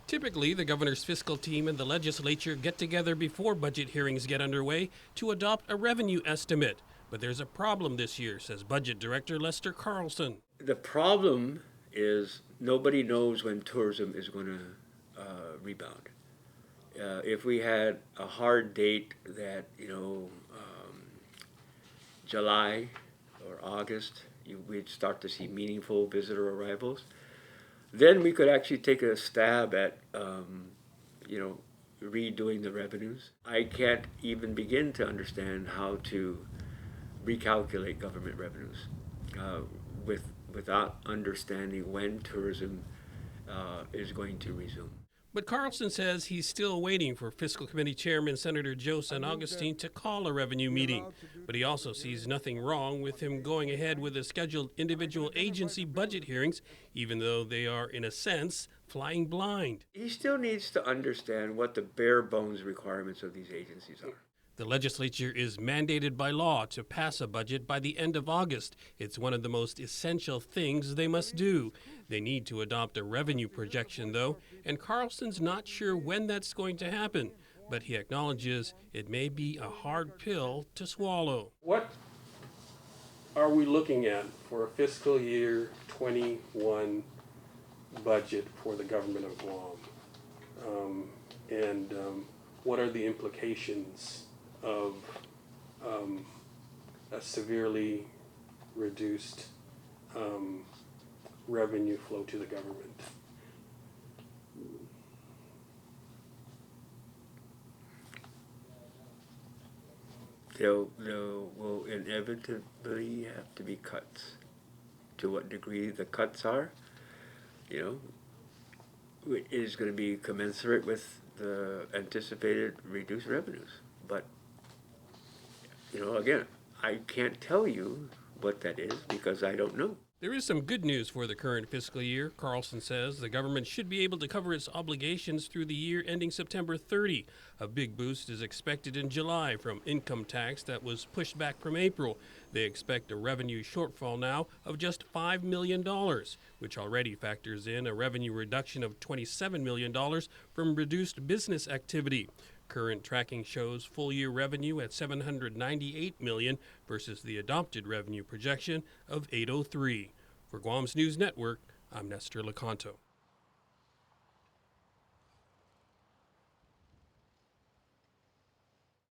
Typically, the governor's fiscal team and the legislature get together before budget hearings get underway to adopt a revenue estimate. But there's a problem this year, says Budget Director Lester Carlson. The problem is nobody knows when tourism is going to rebound. If we had a hard date that, July or August, we'd start to see meaningful visitor arrivals, then we could actually take a stab at, redoing the revenues. I can't even begin to understand how to recalculate government revenues without understanding when tourism is going to resume. But Carlson says he's still waiting for Fiscal Committee Chairman Senator Joe San Augustine to call a revenue meeting. But he also sees nothing wrong with him going ahead with the scheduled individual agency budget hearings, even though they are, in a sense, flying blind. He still needs to understand what the bare bones requirements of these agencies are. The legislature is mandated by law to pass a budget by the end of August. It's one of the most essential things they must do. They need to adopt a revenue projection, though, and Carlson's not sure when that's going to happen. But he acknowledges it may be a hard pill to swallow. What are we looking at for a fiscal year 21 budget for the government of Guam? And what are the implications of a severely reduced revenue flow to the government? There will inevitably have to be cuts. To what degree the cuts are, it is going to be commensurate with the anticipated reduced revenues. But again, I can't tell you what that is because I don't know. There is some good news for the current fiscal year. Carlson says the government should be able to cover its obligations through the year ending September 30. A big boost is expected in July from income tax that was pushed back from April. They expect a revenue shortfall now of just $5 million, which already factors in a revenue reduction of $27 million from reduced business activity. Current tracking shows full-year revenue at $798 million versus the adopted revenue projection of $803. For Guam's News Network, I'm Nestor Lecanto.